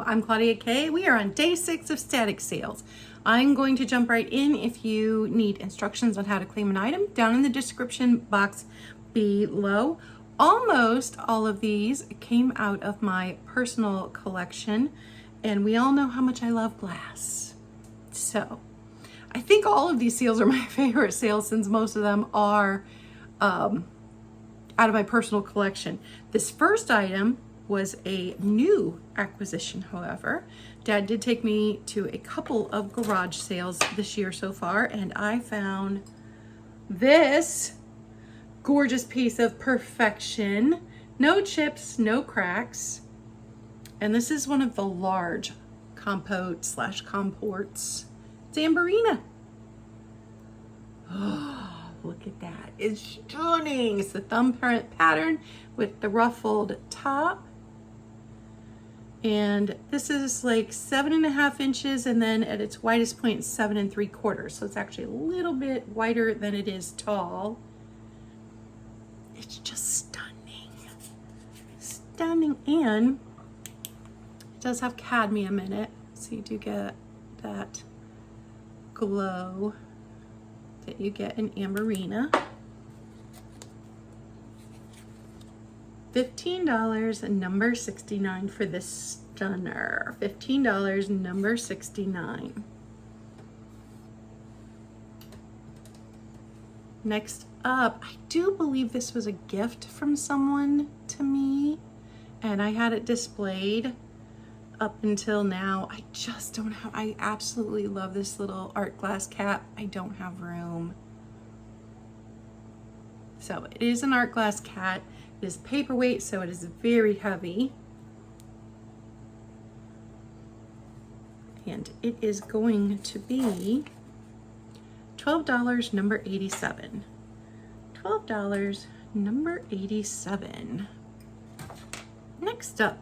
I'm Claudia K. We are on day 6 of static sales. I'm going to jump right in. If you need instructions on how to claim an item, down in the description box below. Almost all of these came out of my personal collection, and we all know how much I love glass. So I think all of these sales are my favorite sales, since most of them are out of my personal collection. This first item was a new acquisition, however. Dad did take me to a couple of garage sales this year so far, and I found this gorgeous piece of perfection. No chips, no cracks. And this is one of the large compote / comports. It's Amberina. Oh, look at that. It's stunning. It's the thumbprint pattern with the ruffled top. And this is like 7.5 inches, and then at its widest point, 7 3/4. So it's actually a little bit wider than it is tall. It's just stunning. Stunning. And it does have cadmium in it. So you do get that glow that you get in Amberina. $15 and number 69 for this stunner. $15, number 69. Next up, I do believe this was a gift from someone to me, and I had it displayed up until now. I just don't have, I absolutely love this little art glass cap. I don't have room. So it is an art glass cat. It is paperweight, so it is very heavy. And it is going to be $12, number 87. $12, number 87. Next up,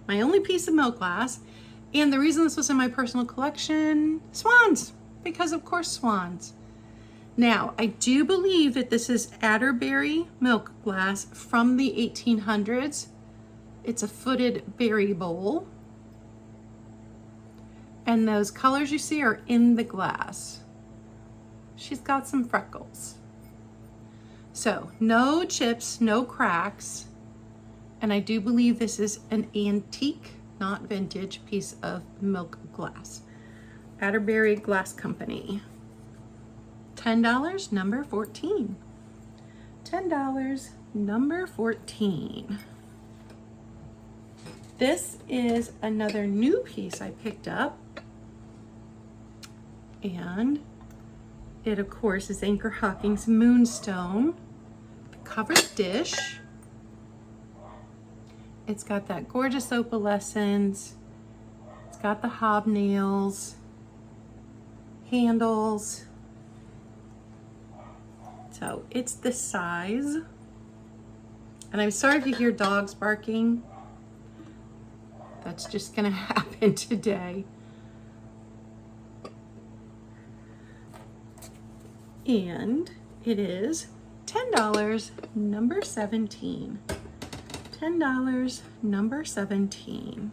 my only piece of milk glass, and the reason this was in my personal collection, swans, because of course swans. Now, I do believe that this is Adderberry milk glass from the 1800s. It's a footed berry bowl. And those colors you see are in the glass. She's got some freckles. So, no chips, no cracks. And I do believe this is an antique, not vintage, piece of milk glass. Adderberry Glass Company. $10, number 14. $10, number 14. This is another new piece I picked up. And it, of course, is Anchor Hawkings Moonstone. The covered dish. It's got that gorgeous opalescence. It's got the hobnails, handles. So it's this size. And I'm starting to hear dogs barking. That's just gonna happen today. And it is $10, number 17. $10, number 17.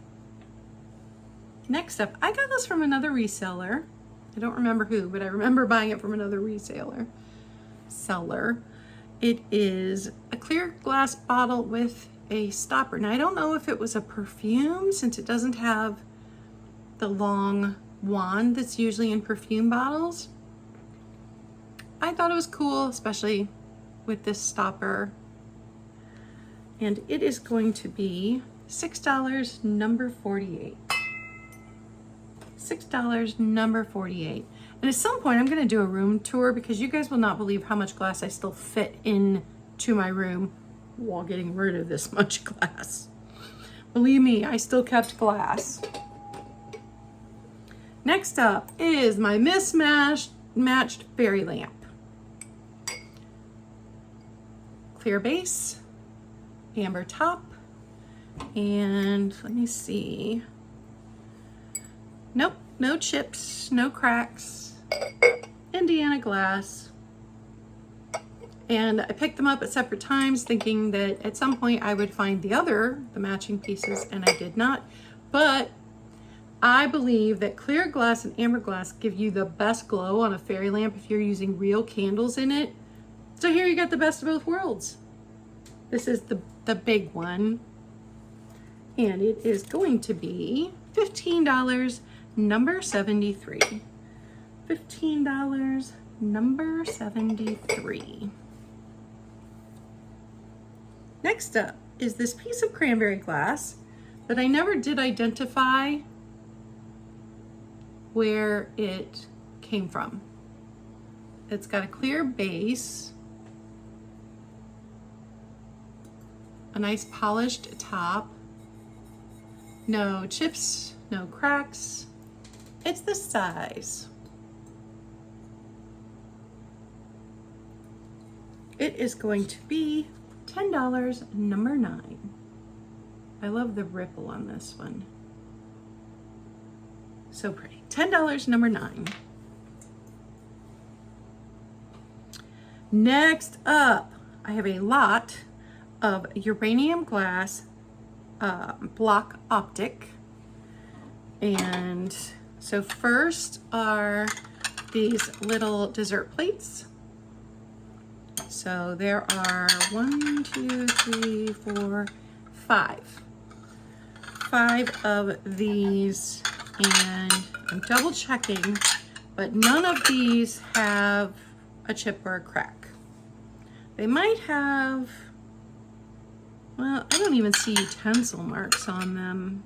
Next up, I got this from another reseller. I don't remember who, but I remember buying it from another seller. It is a clear glass bottle with a stopper. Now, I don't know if it was a perfume, since it doesn't have the long wand that's usually in perfume bottles. I thought it was cool, especially with this stopper. And it is going to be $6, number 48. $6, number 48. And at some point I'm gonna do a room tour, because you guys will not believe how much glass I still fit into my room while getting rid of this much glass. Believe me, I still kept glass. Next up is my matched fairy lamp. Clear base, amber top, and let me see. Nope, no chips, no cracks. Indiana glass. And I picked them up at separate times, thinking that at some point I would find the matching pieces, and I did not. But I believe that clear glass and amber glass give you the best glow on a fairy lamp if you're using real candles in it. So here you got the best of both worlds. This is the big one. And it is going to be $15, number 73. $15, number 73. Next up is this piece of cranberry glass that I never did identify where it came from. It's got a clear base, a nice polished top, no chips, no cracks. It's the size. It is going to be $10, number 9. I love the ripple on this one. So pretty. $10, number 9. Next up, I have a lot of uranium glass block optic. And so first are these little dessert plates. So there are 1, 2, 3, 4, 5. 5 of these, and I'm double checking, but none of these have a chip or a crack. They might have, well, I don't even see utensil marks on them.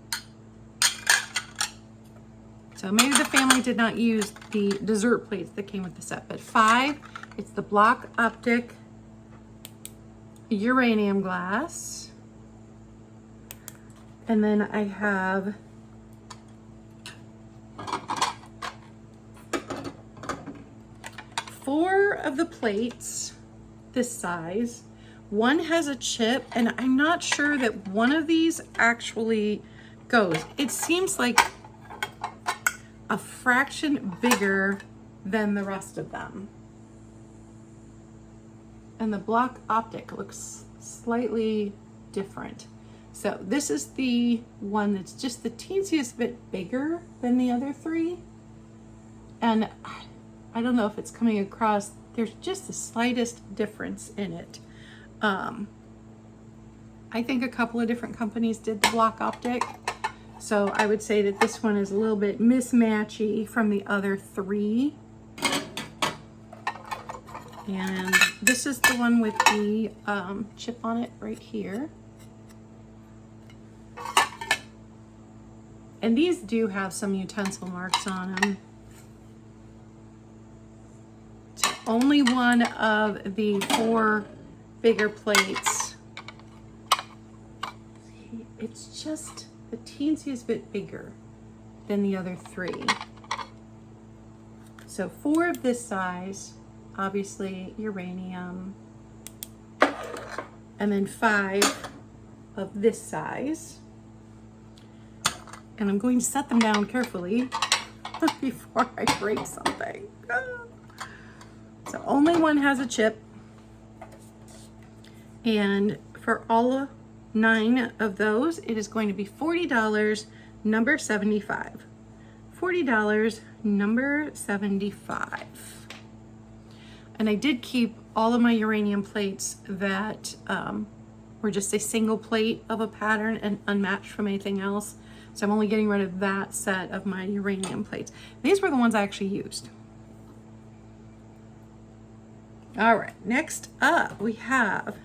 So maybe the family did not use the dessert plates that came with the set, but 5, it's the block optic uranium glass. And then I have four of the plates this size. One has a chip, and I'm not sure that one of these actually goes. It seems like a fraction bigger than the rest of them. And the block optic looks slightly different. So this is the one that's just the teensiest bit bigger than the other 3. And I don't know if it's coming across, there's just the slightest difference in it. I think a couple of different companies did the block optic. So I would say that this one is a little bit mismatchy from the other 3. And this is the one with the chip on it right here. And these do have some utensil marks on them. So only one of the 4 bigger plates. It's just the teensiest bit bigger than the other 3. So 4 of this size, obviously uranium, and then 5 of this size. And I'm going to set them down carefully before I break something. So only one has a chip. And for all 9 of those, it is going to be $40, number 75. $40, number 75. And I did keep all of my uranium plates that were just a single plate of a pattern and unmatched from anything else. So I'm only getting rid of that set of my uranium plates. These were the ones I actually used. All right, next up we have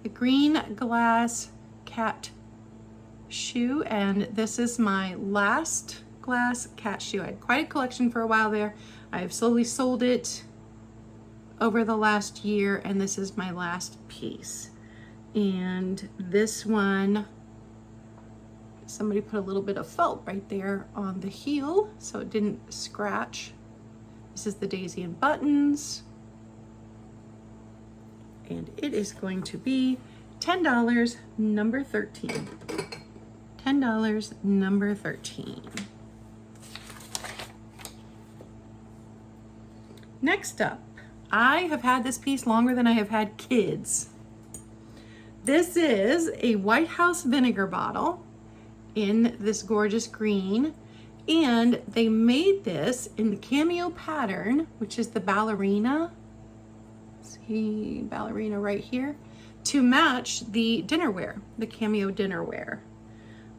the green glass cat shoe, and this is my last glass cat shoe. I had quite a collection for a while there. I've slowly sold it over the last year, and this is my last piece. And this one, somebody put a little bit of felt right there on the heel so it didn't scratch. This is the daisy and buttons. And it is going to be $10, number 13. $10, number 13. Next up, I have had this piece longer than I have had kids. This is a White House vinegar bottle, in this gorgeous green. And they made this in the cameo pattern, which is the ballerina. See ballerina right here, to match the dinnerware, the cameo dinnerware.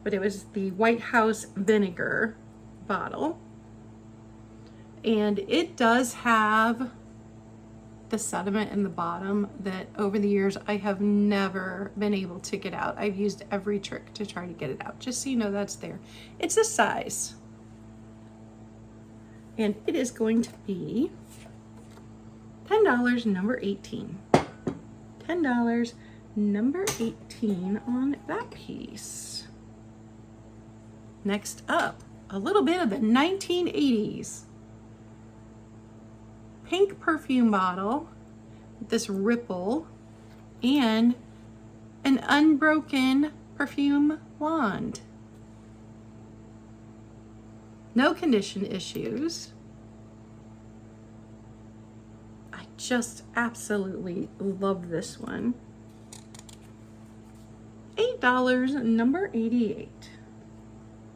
But it was the White House vinegar bottle. And it does have the sediment in the bottom that over the years I have never been able to get out. I've used every trick to try to get it out, just so you know that's there. It's a size. And it is going to be $10, number 18. $10, number 18 on that piece. Next up, a little bit of the 1980s. Pink perfume bottle with this ripple and an unbroken perfume wand. No condition issues. I just absolutely love this one. $8, number 88.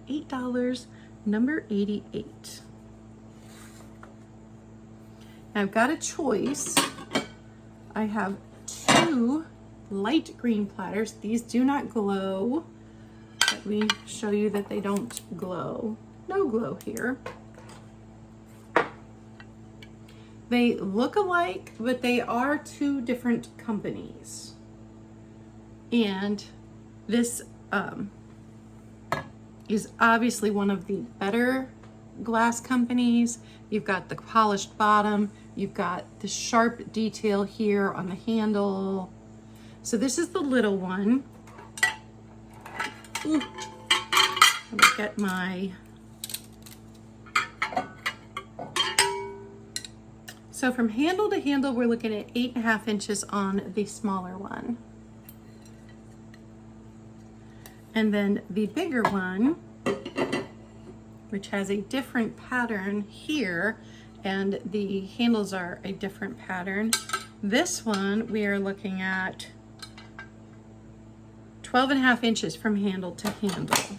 $8, number 88. I've got a choice. I have two light green platters. These do not glow. Let me show you that they don't glow. No glow here. They look alike, but they are two different companies. And this is obviously one of the better glass companies. You've got the polished bottom. You've got the sharp detail here on the handle. So this is the little one. Ooh. Let me get my... So from handle to handle, we're looking at 8.5 inches on the smaller one. And then the bigger one, which has a different pattern here, and the handles are a different pattern. This one, we are looking at 12.5 inches from handle to handle.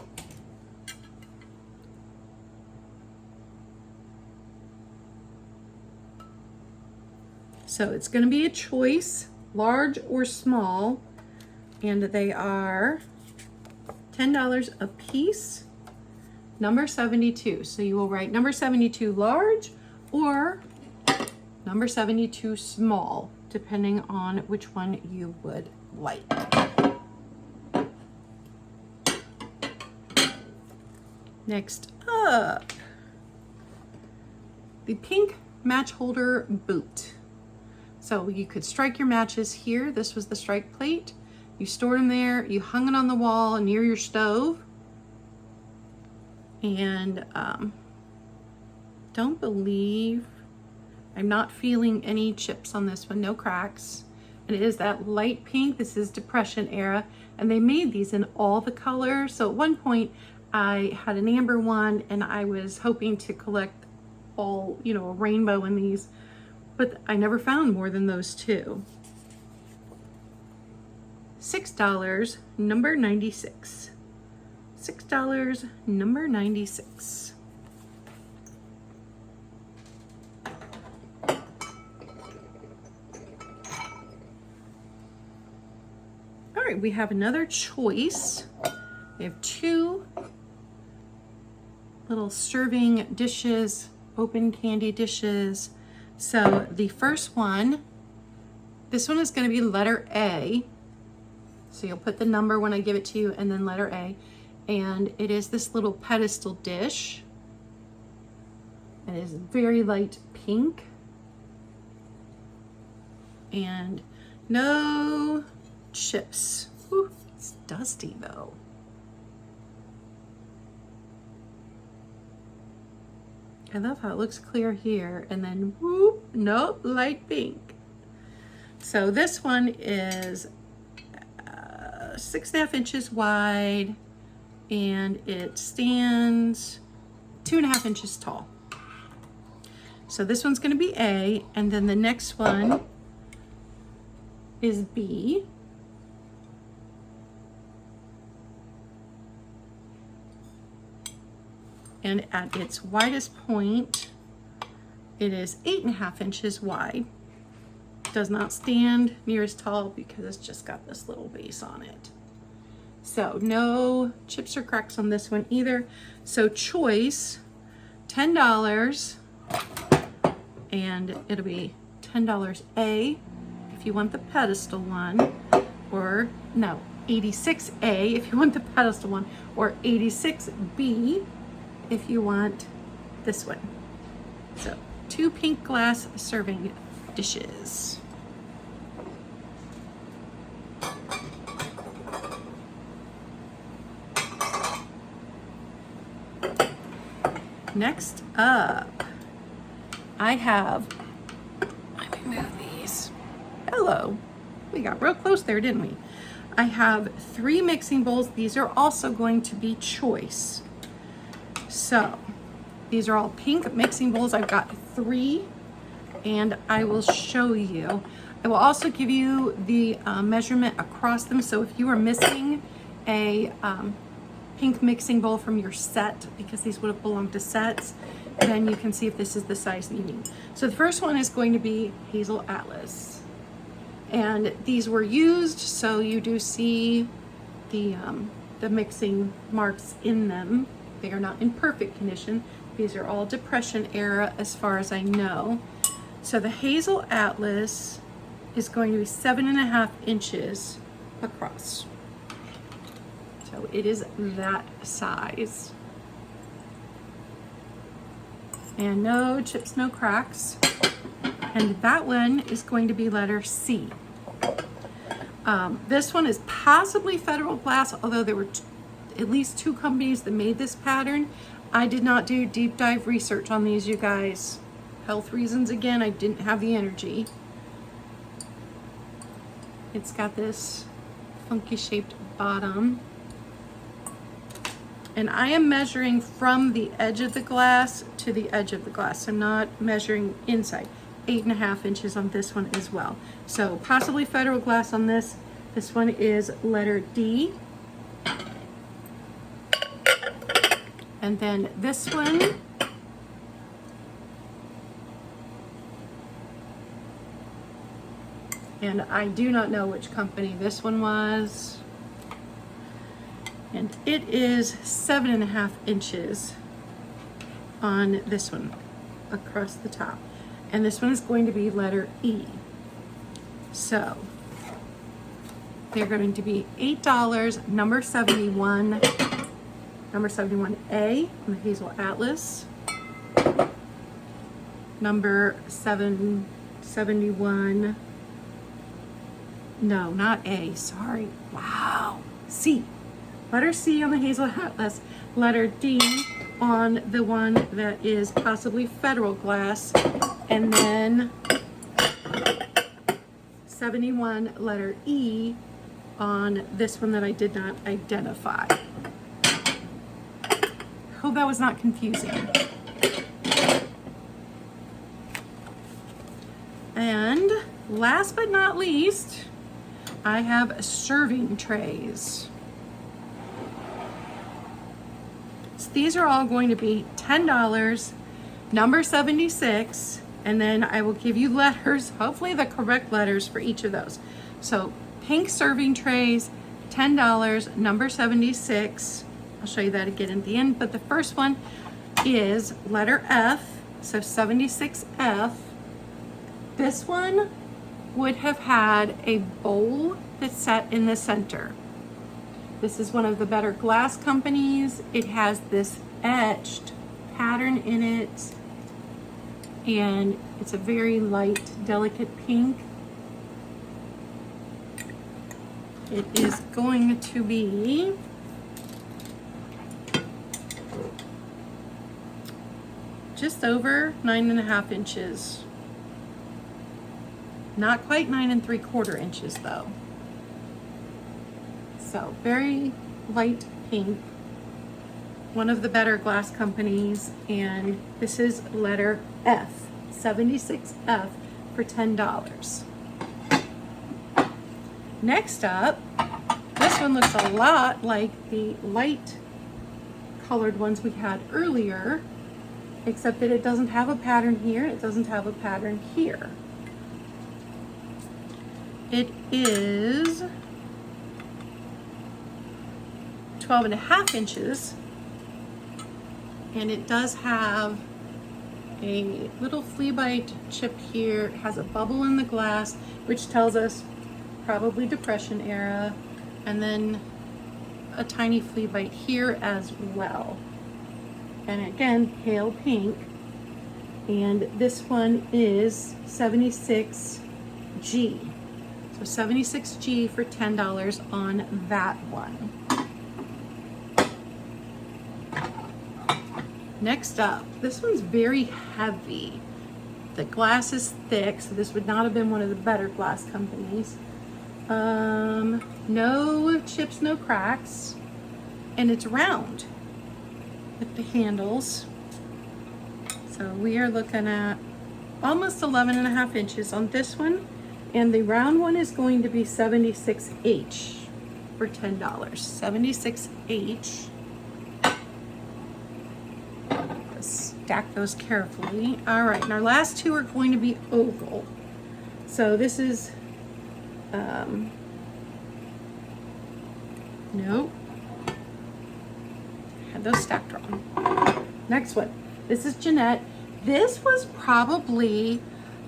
So it's going to be a choice, large or small, and they are $10 a piece, number 72. So you will write number 72 large or number 72 small, depending on which one you would like. Next up, the pink match holder boot. So you could strike your matches here. This was the strike plate. You stored them there. You hung it on the wall near your stove. And don't believe, I'm not feeling any chips on this one, no cracks. And it is that light pink. This is Depression era. And they made these in all the colors. So at one point I had an amber one and I was hoping to collect all, you know, a rainbow in these. But I never found more than those two. $6, number 96. $6, number 96. All right, we have another choice. We have two little serving dishes, open candy dishes. So the first one, this one is going to be letter A. So you'll put the number when I give it to you and then letter A. And it is this little pedestal dish. It is very light pink. And no chips. Whew, it's dusty though. I love how it looks clear here and then whoop, nope, light pink. So this one is 6.5 inches wide and it stands 2.5 inches tall. So this one's going to be A, and then the next one is B. and at its widest point, it is 8.5 inches wide. Does not stand near as tall because it's just got this little base on it. So no chips or cracks on this one either. So choice, $10, and it'll be $10 A if you want the pedestal one, or no, 86A if you want the pedestal one, or 86B if you want this one. So 2 pink glass serving dishes. Next up, I have, let me move these. Hello, we got real close there, didn't we? I have 3 mixing bowls. These are also going to be choice. So these are all pink mixing bowls. I've got 3, and I will show you. I will also give you the measurement across them. So if you are missing a pink mixing bowl from your set, because these would have belonged to sets, then you can see if this is the size that you need. So the first one is going to be Hazel Atlas. And these were used, so you do see the mixing marks in them. They are not in perfect condition. These are all Depression era as far as I know. So the Hazel Atlas is going to be 7.5 inches across. So it is that size. And no chips, no cracks. And that one is going to be letter C. This one is possibly Federal Glass, although there were at least 2 companies that made this pattern. I did not do deep dive research on these, you guys. Health reasons again, I didn't have the energy. It's got this funky shaped bottom. And I am measuring from the edge of the glass to the edge of the glass. I'm not measuring inside. 8.5 inches on this one as well. So possibly Federal Glass on this. This one is letter D. And then this one, and I do not know which company this one was. And it is 7.5 inches on this one across the top. And this one is going to be letter E. So they're going to be $8, number 71, number 71A on the Hazel Atlas, number 771, no, not A, sorry, wow, C. Letter C on the Hazel Atlas, letter D on the one that is possibly Federal Glass, and then 71 letter E on this one that I did not identify. Hope that was not confusing. And last but not least, I have serving trays. These are all going to be $10, number 76, and then I will give you letters, hopefully the correct letters for each of those. So pink serving trays, $10, number 76. I'll show you that again at the end, but the first one is letter F, so 76F. This one would have had a bowl that sat in the center. This is one of the better glass companies. It has this etched pattern in it, and it's a very light, delicate pink. It is going to be just over 9.5 inches. Not quite 9 3/4 inches though. So very light pink, one of the better glass companies, and this is letter F, 76F for $10. Next up, this one looks a lot like the light colored ones we had earlier, except that it doesn't have a pattern here, it doesn't have a pattern here. It is 12.5 inches, and it does have a little flea bite chip here. It has a bubble in the glass, which tells us probably Depression era, and then a tiny flea bite here as well. And again, pale pink. And this one is 76G. So 76G for $10 on that one. Next up, this one's very heavy. The glass is thick, so this would not have been one of the better glass companies. No chips, no cracks, and it's round with the handles. So we are looking at almost 11.5 inches on this one, and the round one is going to be 76H for $10. 76H. Stack those carefully. All right, and our last two are going to be oval. So this is, nope, had those stacked wrong. Next one, this is Jeanette. This was probably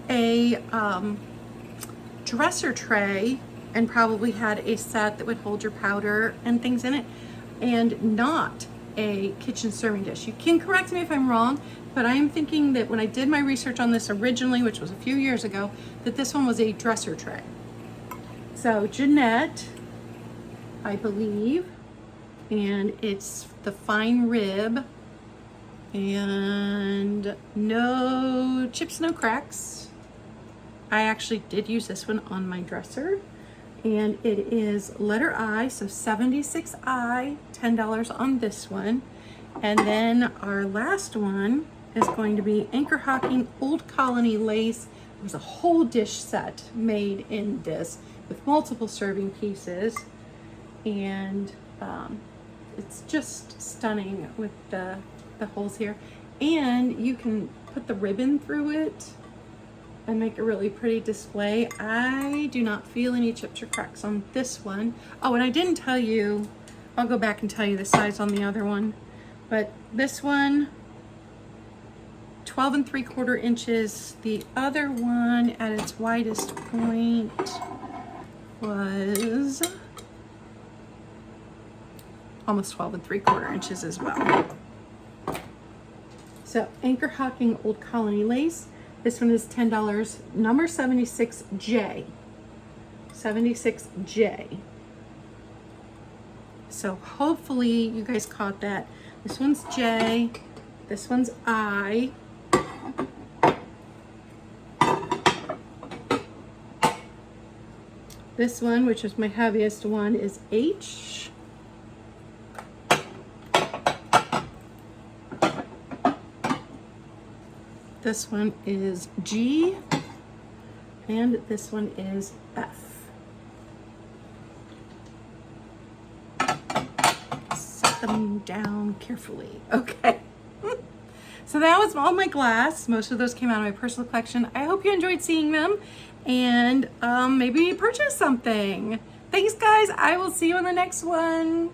a dresser tray, and probably had a set that would hold your powder and things in it, and not a kitchen serving dish. You can correct me if I'm wrong, but I'm thinking that when I did my research on this originally, which was a few years ago, that this one was a dresser tray. So Jeanette, I believe, and it's the fine rib, and no chips, no cracks. I actually did use this one on my dresser, and it is letter I, so 76I, $10 on this one. And then our last one is going to be Anchor Hawking Old Colony Lace. It was a whole dish set made in this with multiple serving pieces, and it's just stunning with the holes here, and you can put the ribbon through it and make a really pretty display. I do not feel any chips or cracks on this one. Oh, and I didn't tell you, I'll go back and tell you the size on the other one, but this one, 12.75 inches. The other one at its widest point was almost 12.75 inches as well. So Anchor Hawking Old Colony Lace. This one is $10, number 76J. 76J. So hopefully you guys caught that. This one's J, this one's I. This one, which is my heaviest one, is H. This one is G, and this one is F. Set them down carefully. Okay. So that was all my glass. Most of those came out of my personal collection. I hope you enjoyed seeing them, and maybe purchase something. Thanks, guys. I will see you on the next one.